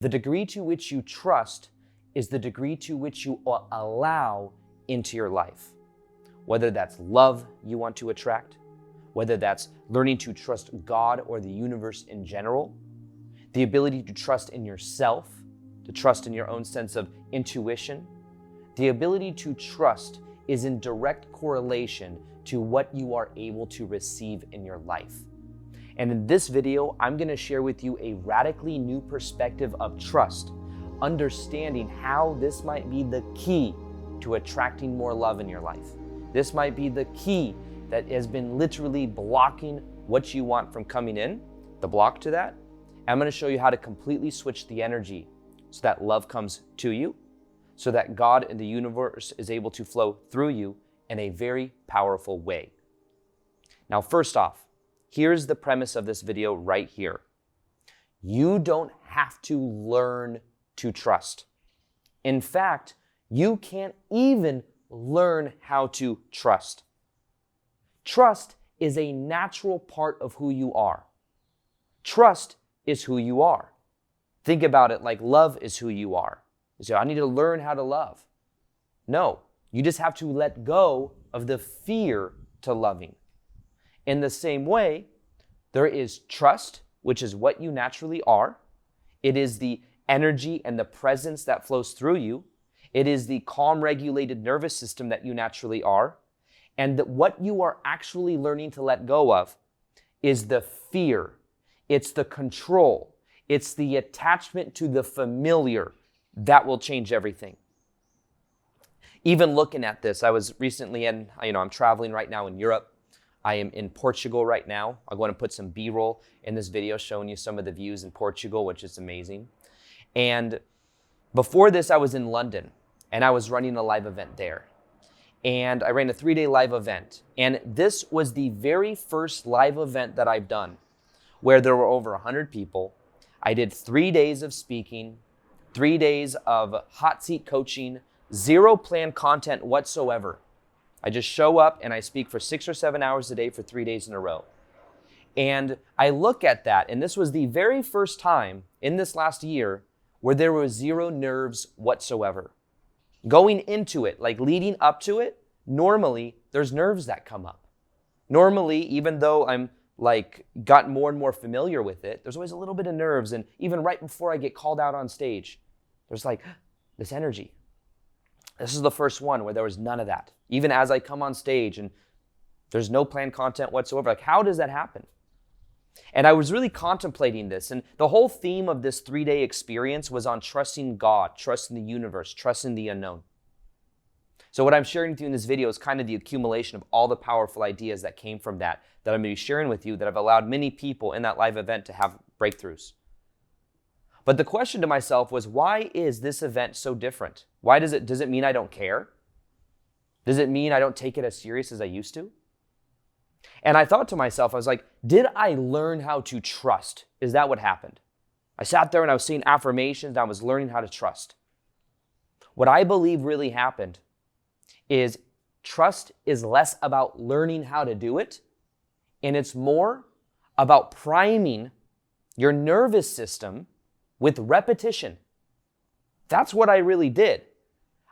The degree to which you trust is the degree to which you allow into your life. Whether that's love you want to attract, whether that's learning to trust God or the universe in general, the ability to trust in yourself, to trust in your own sense of intuition. The ability to trust is in direct correlation to what you are able to receive in your life. And in this video, I'm going to share with you a radically new perspective of trust, understanding how this might be the key to attracting more love in your life. This might be the key that has been literally blocking what you want from coming in, the block to that. I'm going to show you how to completely switch the energy so that love comes to you, so that God and the universe is able to flow through you in a very powerful way. Now, first off, here's the premise of this video right here. You don't have to learn to trust. In fact, you can't even learn how to trust. Trust is a natural part of who you are. Trust is who you are. Think about it like love is who you are. You say, I need to learn how to love. No, you just have to let go of the fear to loving. In the same way, there is trust, which is what you naturally are. It is the energy and the presence that flows through you. It is the calm, regulated nervous system that you naturally are. And that what you are actually learning to let go of is the fear. It's the control. It's the attachment to the familiar that will change everything. Even looking at this, I was recently I'm traveling right now in Europe. I am in Portugal right now. I'm going to put some B-roll in this video showing you some of the views in Portugal, which is amazing. And before this, I was in London and I was running a live event there. And I ran a 3-day live event. And this was the very first live event that I've done where there were over 100 people. I did 3 days of speaking, 3 days of hot seat coaching, 0 planned content whatsoever. I just show up and I speak for 6 or 7 hours a day for 3 days in a row. And I look at that, and this was the very first time in this last year where there was 0 nerves whatsoever. Going into it, like leading up to it, normally there's nerves that come up. Normally, even though I'm gotten more and more familiar with it, there's always a little bit of nerves. And even right before I get called out on stage, there's this energy. This is the first one where there was none of that. Even as I come on stage and there's no planned content whatsoever, how does that happen? And I was really contemplating this. And the whole theme of this 3-day experience was on trusting God, trusting the universe, trusting the unknown. So what I'm sharing with you in this video is kind of the accumulation of all the powerful ideas that came from that I'm going to be sharing with you that have allowed many people in that live event to have breakthroughs. But the question to myself was, why is this event so different? Does it mean I don't care? Does it mean I don't take it as serious as I used to? And I thought to myself, I was like, did I learn how to trust? Is that what happened? I sat there and I was seeing affirmations and I was learning how to trust. What I believe really happened is trust is less about learning how to do it, and it's more about priming your nervous system with repetition. That's what I really did.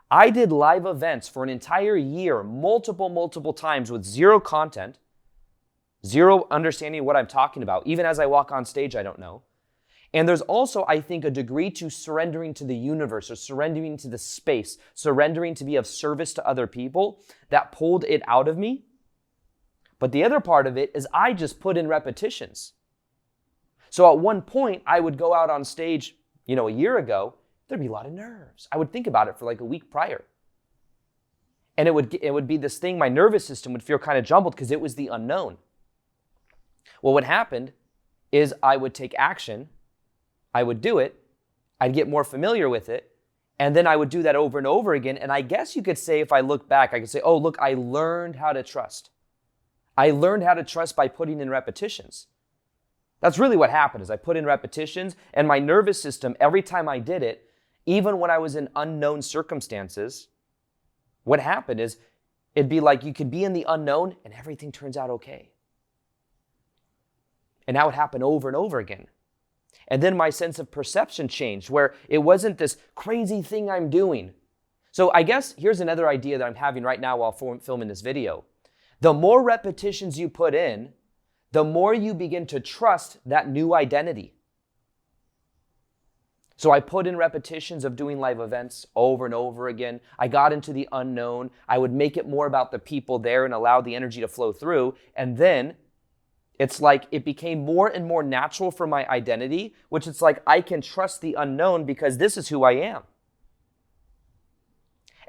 I did live events for an entire year, multiple times with 0 content, 0 understanding of what I'm talking about. Even as I walk on stage, I don't know. And there's also, I think, a degree to surrendering to the universe or surrendering to the space, surrendering to be of service to other people that pulled it out of me. But the other part of it is I just put in repetitions. So at one point, I would go out on stage, a year ago, there'd be a lot of nerves. I would think about it for a week prior. And it would be this thing, my nervous system would feel kind of jumbled because it was the unknown. Well, what happened is I would take action, I would do it, I'd get more familiar with it, and then I would do that over and over again. And I guess you could say, if I look back, I could say, oh, look, I learned how to trust. I learned how to trust by putting in repetitions. That's really what happened is I put in repetitions, and my nervous system, every time I did it, even when I was in unknown circumstances, what happened is it'd be like you could be in the unknown and everything turns out okay. And that would happen over and over again. And then my sense of perception changed, where it wasn't this crazy thing I'm doing. So I guess here's another idea that I'm having right now while filming this video. The more repetitions you put in, the more you begin to trust that new identity. So I put in repetitions of doing live events over and over again. I got into the unknown. I would make it more about the people there and allow the energy to flow through. And then it's like it became more and more natural for my identity, which it's like I can trust the unknown because this is who I am.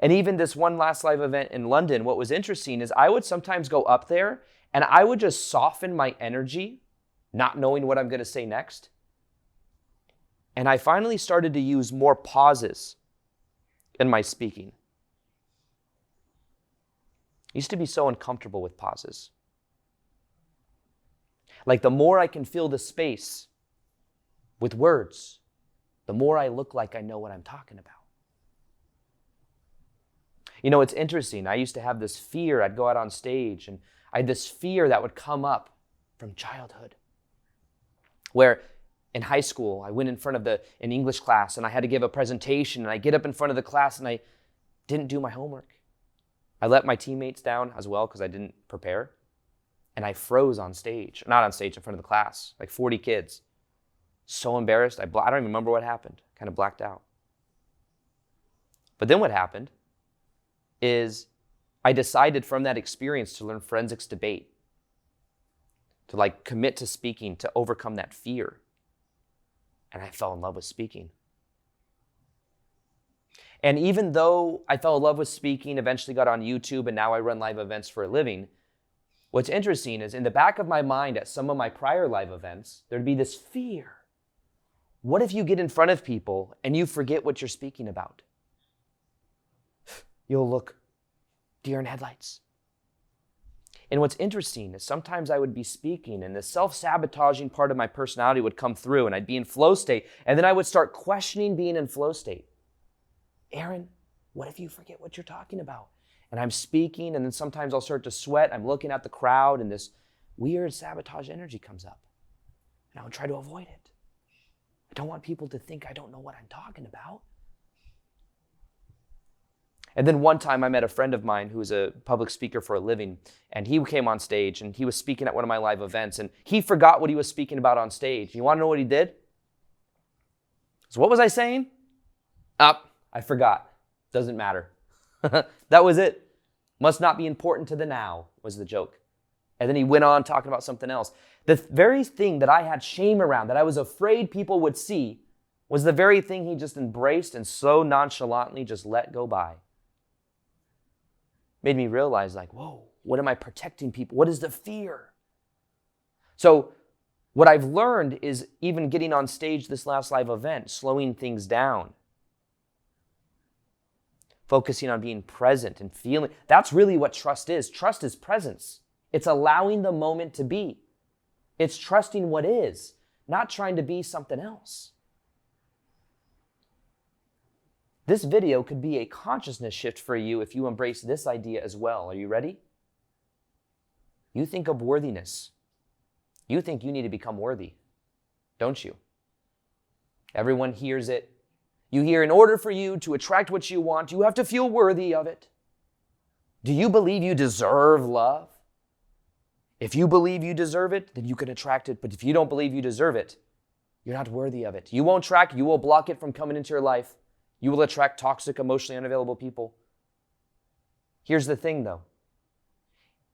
And even this one last live event in London, what was interesting is I would sometimes go up there and I would just soften my energy, not knowing what I'm going to say next. And I finally started to use more pauses in my speaking. I used to be so uncomfortable with pauses. Like the more I can fill the space with words, the more I look like I know what I'm talking about. You know, it's interesting. I used to have this fear. I'd go out on stage and I had this fear that would come up from childhood. Where in high school, I went in front of an English class and I had to give a presentation and I get up in front of the class and I didn't do my homework. I let my teammates down as well because I didn't prepare. And I froze on stage, not on stage, in front of the class, like 40 kids. So embarrassed. I don't even remember what happened. Kind of blacked out. But then what happened is I decided from that experience to learn forensics debate, to like commit to speaking, to overcome that fear. And I fell in love with speaking. And even though I fell in love with speaking, eventually got on YouTube, and now I run live events for a living, what's interesting is in the back of my mind at some of my prior live events, there'd be this fear. What if you get in front of people and you forget what you're speaking about? You'll look deer in headlights. And what's interesting is sometimes I would be speaking and the self-sabotaging part of my personality would come through and I'd be in flow state, and then I would start questioning being in flow state. Aaron, what if you forget what you're talking about? And I'm speaking, and then sometimes I'll start to sweat. I'm looking at the crowd, and this weird sabotage energy comes up. And I would try to avoid it. I don't want people to think I don't know what I'm talking about. And then one time I met a friend of mine who was a public speaker for a living, and he came on stage, and he was speaking at one of my live events, and he forgot what he was speaking about on stage. You want to know what he did? So what was I saying? I forgot. Doesn't matter. That was it. Must not be important to the now, was the joke. And then he went on talking about something else. The very thing that I had shame around, that I was afraid people would see, was the very thing he just embraced and so nonchalantly just let go by. Made me realize, like, whoa, what am I protecting people? What is the fear? So what I've learned is even getting on stage this last live event, slowing things down, focusing on being present and feeling. That's really what trust is. Trust is presence. It's allowing the moment to be. It's trusting what is, not trying to be something else. This video could be a consciousness shift for you if you embrace this idea as well. Are you ready? You think of worthiness. You think you need to become worthy, don't you? Everyone hears it. You hear, in order for you to attract what you want, you have to feel worthy of it. Do you believe you deserve love? If you believe you deserve it, then you can attract it. But if you don't believe you deserve it, you're not worthy of it. You won't attract, you will block it from coming into your life. You will attract toxic, emotionally unavailable people. Here's the thing, though.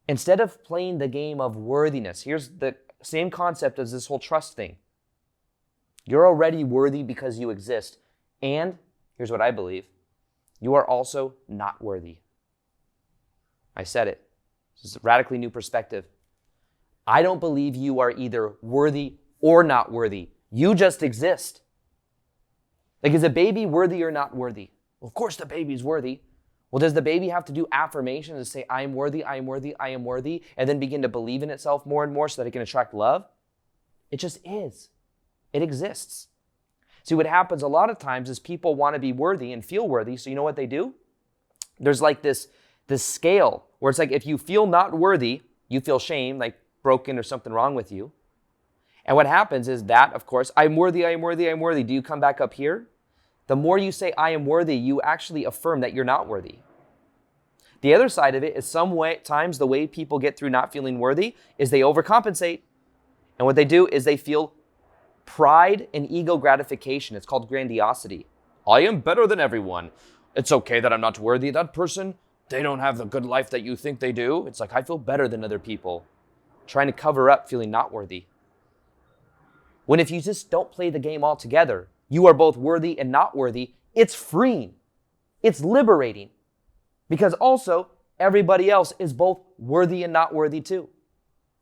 Instead of playing the game of worthiness, here's the same concept as this whole trust thing. You're already worthy because you exist. And here's what I believe. You are also not worthy. I said it. This is a radically new perspective. I don't believe you are either worthy or not worthy. You just exist. Like, is a baby worthy or not worthy? Well, of course the baby's worthy. Well, does the baby have to do affirmations and say, I am worthy, I am worthy, I am worthy, and then begin to believe in itself more and more so that it can attract love? It just is. It exists. See, what happens a lot of times is people want to be worthy and feel worthy, so you know what they do? There's like this scale where it's like if you feel not worthy, you feel shame, like broken or something wrong with you. And what happens is that, of course, I am worthy, I am worthy, I am worthy. Do you come back up here? The more you say, I am worthy, you actually affirm that you're not worthy. The other side of it is sometimes the way people get through not feeling worthy is they overcompensate. And what they do is they feel pride and ego gratification. It's called grandiosity. I am better than everyone. It's okay that I'm not worthy. That person, they don't have the good life that you think they do. It's like, I feel better than other people. Trying to cover up feeling not worthy. When if you just don't play the game altogether, you are both worthy and not worthy, it's freeing. It's liberating. Because also, everybody else is both worthy and not worthy too.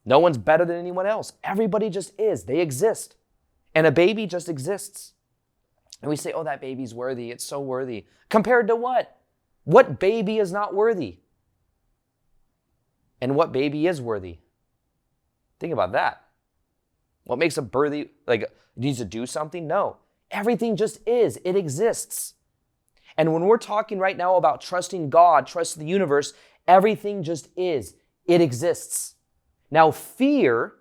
No one's better than anyone else. Everybody just is. They exist. And a baby just exists. And we say, oh, that baby's worthy. It's so worthy. Compared to what? What baby is not worthy? And what baby is worthy? Think about that. What makes a baby, needs to do something? No. Everything just is. It exists. And when we're talking right now about trusting God, trusting the universe, everything just is. It exists. Now, fear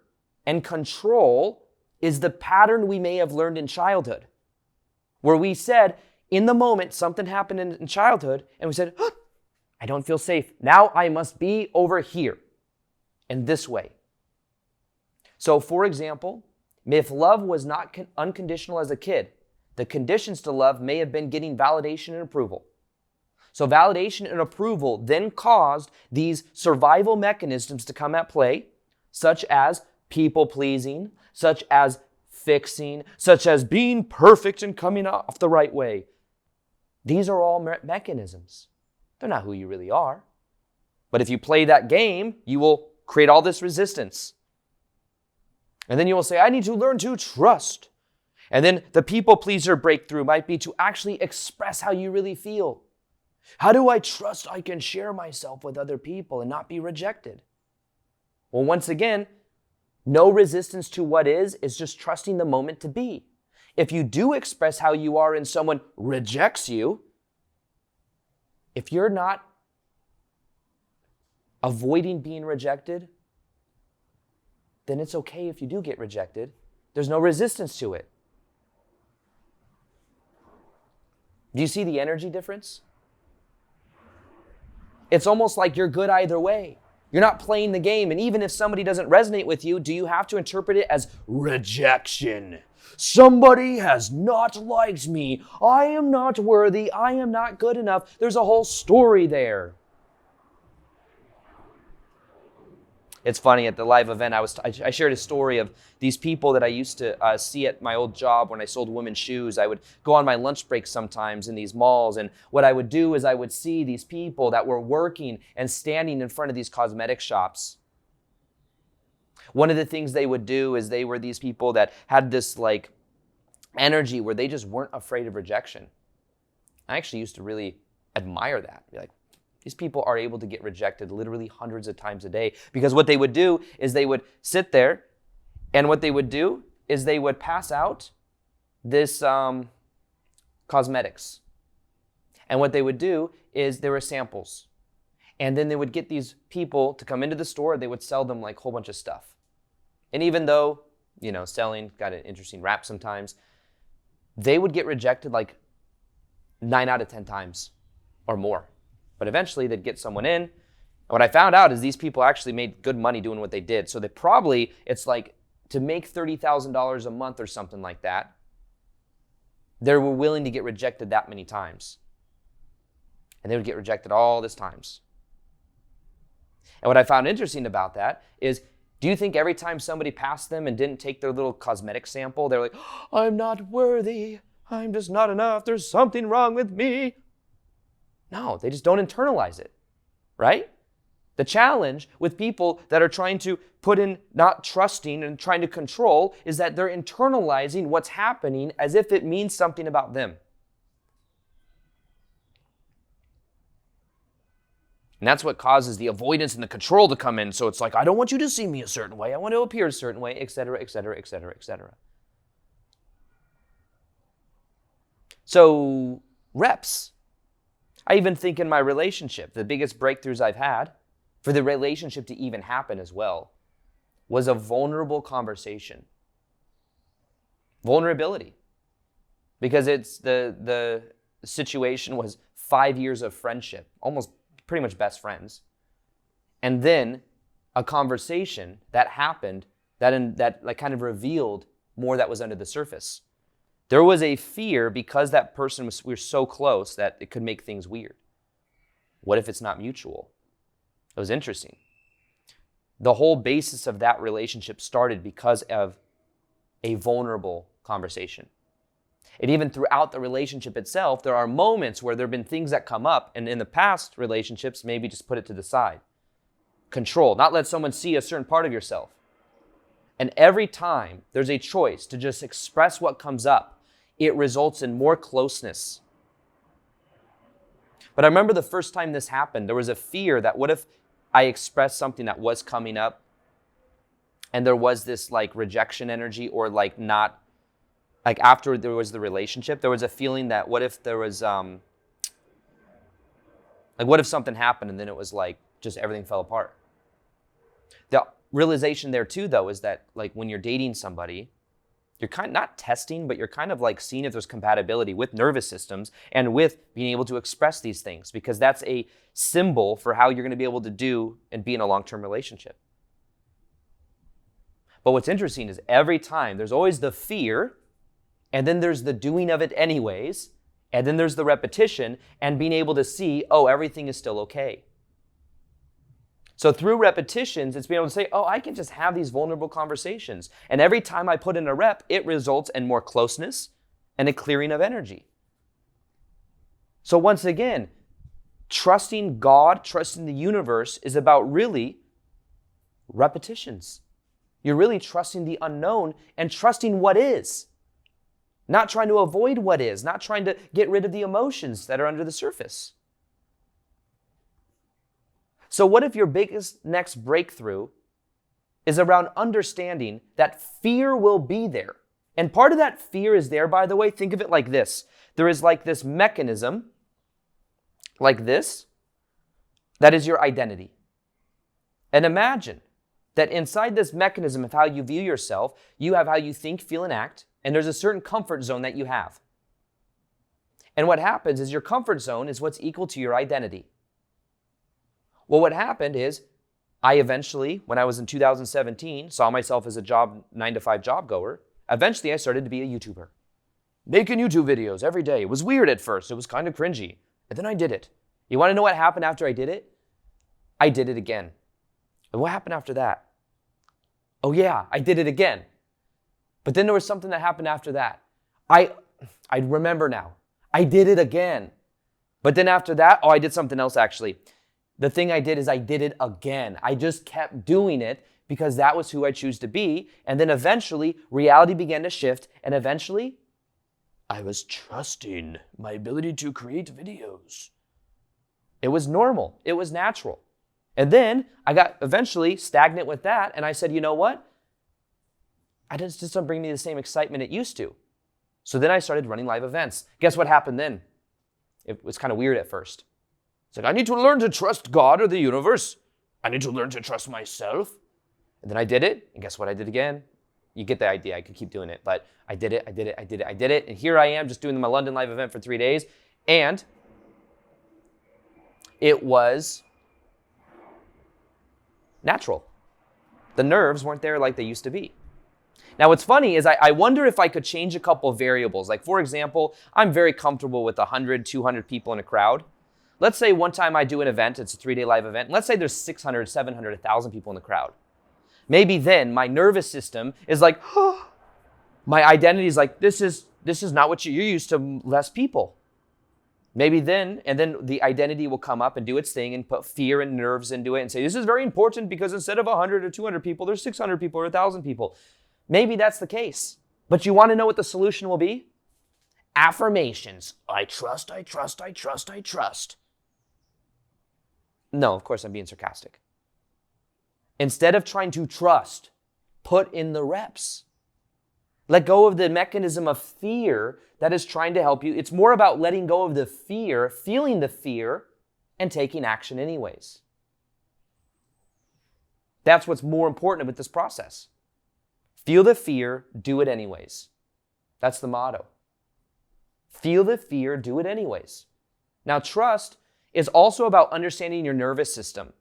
and control is the pattern we may have learned in childhood, where we said, in the moment, something happened in childhood, and we said, oh, I don't feel safe. Now I must be over here, in this way. So, for example, if love was not unconditional as a kid, the conditions to love may have been getting validation and approval. So validation and approval then caused these survival mechanisms to come at play, such as people-pleasing, such as fixing, such as being perfect and coming off the right way. These are all mechanisms. They're not who you really are. But if you play that game, you will create all this resistance. And then you will say, I need to learn to trust. And then the people pleaser breakthrough might be to actually express how you really feel. How do I trust I can share myself with other people and not be rejected? Well, once again, no resistance to what is just trusting the moment to be. If you do express how you are and someone rejects you, if you're not avoiding being rejected, then it's okay if you do get rejected. There's no resistance to it. Do you see the energy difference? It's almost like you're good either way. You're not playing the game. And even if somebody doesn't resonate with you, do you have to interpret it as rejection? Somebody has not liked me. I am not worthy. I am not good enough. There's a whole story there. It's funny, at the live event, I shared a story of these people that I used to see at my old job when I sold women's shoes. I would go on my lunch break sometimes in these malls, and what I would do is I would see these people that were working and standing in front of these cosmetic shops. One of the things they would do is they were these people that had this energy where they just weren't afraid of rejection. I actually used to really admire that. Be like, these people are able to get rejected literally hundreds of times a day, because what they would do is they would sit there, and what they would do is they would pass out this cosmetics. And what they would do is there were samples. And then they would get these people to come into the store. They would sell them a whole bunch of stuff. And even though, selling got an interesting rap sometimes, they would get rejected 9 out of 10 times or more. But eventually they'd get someone in. And what I found out is these people actually made good money doing what they did. So it's to make $30,000 a month or something like that, they were willing to get rejected that many times. And they would get rejected all these times. And what I found interesting about that is, do you think every time somebody passed them and didn't take their little cosmetic sample, they're like, I'm not worthy, I'm just not enough, there's something wrong with me? No, they just don't internalize it, right? The challenge with people that are trying to put in not trusting and trying to control is that they're internalizing what's happening as if it means something about them. And that's what causes the avoidance and the control to come in. So it's like, I don't want you to see me a certain way. I want to appear a certain way, etc., etc., etc., etc. So, reps. I even think in my relationship, the biggest breakthroughs I've had for the relationship to even happen as well was a vulnerable conversation. vulnerability. Because it's the situation was 5 years of friendship, almost pretty much best friends. And then a conversation that happened that like kind of revealed more that was under the surface. There was a fear because that person we were so close that it could make things weird. What if it's not mutual? It was interesting. The whole basis of that relationship started because of a vulnerable conversation. And even throughout the relationship itself, there are moments where there have been things that come up, and in the past relationships, maybe just put it to the side. Control, not let someone see a certain part of yourself. And every time there's a choice to just express what comes up, it results in more closeness. But I remember the first time this happened, there was a fear that what if I expressed something that was coming up and there was this like rejection energy or like not, like after there was the relationship, there was a feeling that what if there was, like what if something happened and then it was like just everything fell apart. The realization there too though is that like when you're dating somebody, you're kind of not testing, but you're kind of like seeing if there's compatibility with nervous systems and with being able to express these things, because that's a symbol for how you're going to be able to do and be in a long-term relationship. But what's interesting is every time there's always the fear, and then there's the doing of it anyways, and then there's the repetition and being able to see, oh, everything is still okay. So through repetitions, it's being able to say, oh, I can just have these vulnerable conversations. And every time I put in a rep, it results in more closeness and a clearing of energy. So once again, trusting God, trusting the universe is about really repetitions. You're really trusting the unknown and trusting what is. Not trying to avoid what is, not trying to get rid of the emotions that are under the surface. So what if your biggest next breakthrough is around understanding that fear will be there? And part of that fear is there, by the way, think of it like this. There is like this mechanism, like this, that is your identity. And imagine that inside this mechanism of how you view yourself, you have how you think, feel, and act, and there's a certain comfort zone that you have. And what happens is your comfort zone is what's equal to your identity. Well, what happened is I eventually, when I was in 2017, saw myself as a 9-to-5 job goer. Eventually, I started to be a YouTuber. Making YouTube videos every day. It was weird at first. It was kind of cringy. And then I did it. You want to know what happened after I did it? I did it again. And what happened after that? Oh yeah, I did it again. But then there was something that happened after that. I remember now. I did it again. But then after that, I did something else actually. The thing I did is I did it again. I just kept doing it because that was who I choose to be. And then eventually, reality began to shift. And eventually, I was trusting my ability to create videos. It was normal. It was natural. And then I got eventually stagnant with that. And I said, you know what? It just doesn't bring me the same excitement it used to. So then I started running live events. Guess what happened then? It was kind of weird at first. It's like, I need to learn to trust God or the universe. I need to learn to trust myself. And then I did it. And guess what I did again? You get the idea. I could keep doing it. But I did it. And here I am just doing my London live event for 3 days. And it was natural. The nerves weren't there like they used to be. Now, what's funny is I wonder if I could change a couple of variables. Like, for example, I'm very comfortable with 100, 200 people in a crowd. Let's say one time I do an event, it's a 3-day live event. Let's say there's 600, 700, 1,000 people in the crowd. Maybe then my nervous system is like, oh, my identity is like, this is not what you're used to, less people. Maybe then, and then the identity will come up and do its thing and put fear and nerves into it and say, this is very important because instead of 100 or 200 people, there's 600 people or 1,000 people. Maybe that's the case. But you want to know what the solution will be? Affirmations. I trust, I trust, I trust, I trust. No, of course I'm being sarcastic. Instead of trying to trust, put in the reps. Let go of the mechanism of fear that is trying to help you. It's more about letting go of the fear, feeling the fear, and taking action anyways. That's what's more important with this process. Feel the fear, do it anyways. That's the motto. Feel the fear, do it anyways. Now, trust is also about understanding your nervous system.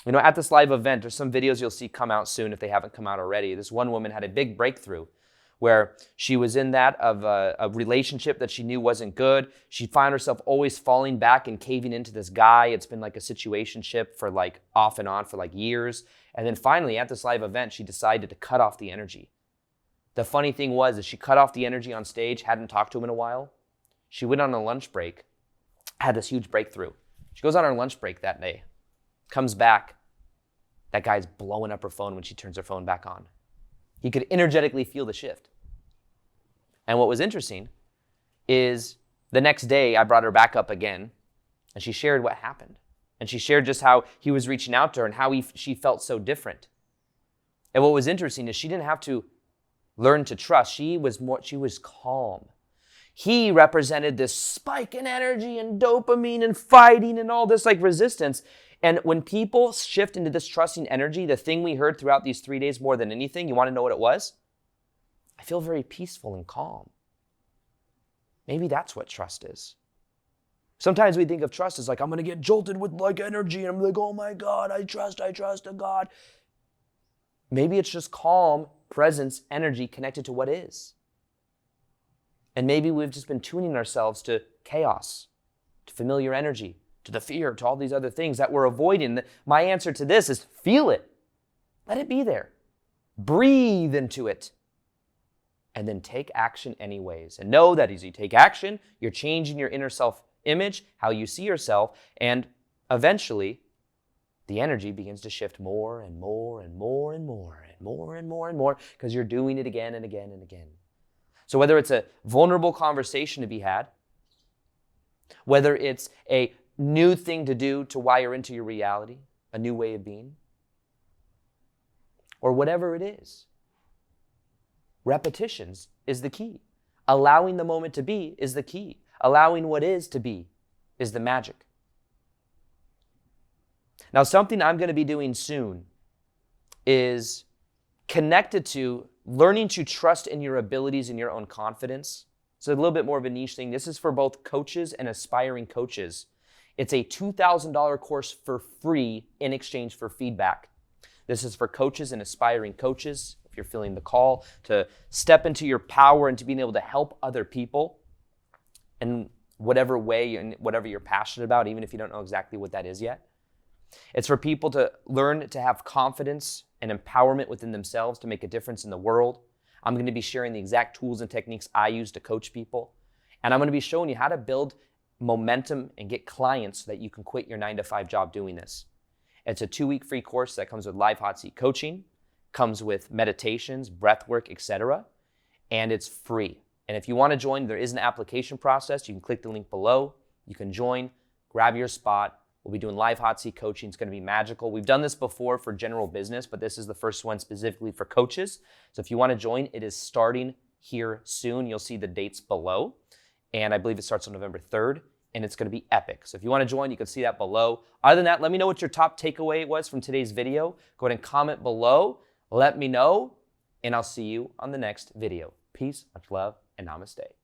You know, at this live event, there's some videos you'll see come out soon if they haven't come out already. This one woman had a big breakthrough where she was in that of a relationship that she knew wasn't good. She found herself always falling back and caving into this guy. It's been like a situationship for like off and on for like years. And then finally at this live event, she decided to cut off the energy. The funny thing was she cut off the energy on stage, hadn't talked to him in a while. She went on a lunch break, had this huge breakthrough. She goes on her lunch break that day, comes back. That guy's blowing up her phone when she turns her phone back on. He could energetically feel the shift. And what was interesting is the next day I brought her back up again and she shared what happened. And she shared just how he was reaching out to her and how she felt so different. And what was interesting is she didn't have to learn to trust. She was calm. He represented this spike in energy and dopamine and fighting and all this like resistance. And when people shift into this trusting energy, the thing we heard throughout these 3 days more than anything, you want to know what it was? I feel very peaceful and calm. Maybe that's what trust is. Sometimes we think of trust as like, I'm going to get jolted with like energy and I'm like, oh my God, I trust a God. Maybe it's just calm presence, energy connected to what is. And maybe we've just been tuning ourselves to chaos, to familiar energy, to the fear, to all these other things that we're avoiding. My answer to this is feel it. Let it be there. Breathe into it. And then take action anyways. And know that as you take action, you're changing your inner self-image, how you see yourself, and eventually the energy begins to shift more and more and more and more and more and more and more because you're doing it again and again and again. So whether it's a vulnerable conversation to be had, whether it's a new thing to do to wire into your reality, a new way of being, or whatever it is, repetitions is the key. Allowing the moment to be is the key. Allowing what is to be is the magic. Now, something I'm going to be doing soon is connected to learning to trust in your abilities and your own confidence. It's a little bit more of a niche thing. This is for both coaches and aspiring coaches. It's a $2,000 course for free in exchange for feedback. This is for coaches and aspiring coaches. If you're feeling the call to step into your power and to being able to help other people in whatever way and whatever you're passionate about, even if you don't know exactly what that is yet. It's for people to learn to have confidence and empowerment within themselves to make a difference in the world. I'm going to be sharing the exact tools and techniques I use to coach people. And I'm going to be showing you how to build momentum and get clients so that you can quit your 9-to-5 job doing this. It's a 2-week free course that comes with live hot seat coaching, comes with meditations, breath work, etc. And it's free. And if you want to join, there is an application process. You can click the link below. You can join, grab your spot. We'll be doing live hot seat coaching. It's going to be magical. We've done this before for general business, but this is the first one specifically for coaches. So if you want to join, it is starting here soon. You'll see the dates below. And I believe it starts on November 3rd, and it's going to be epic. So if you want to join, you can see that below. Other than that, let me know what your top takeaway was from today's video. Go ahead and comment below. Let me know, and I'll see you on the next video. Peace, much love, and namaste.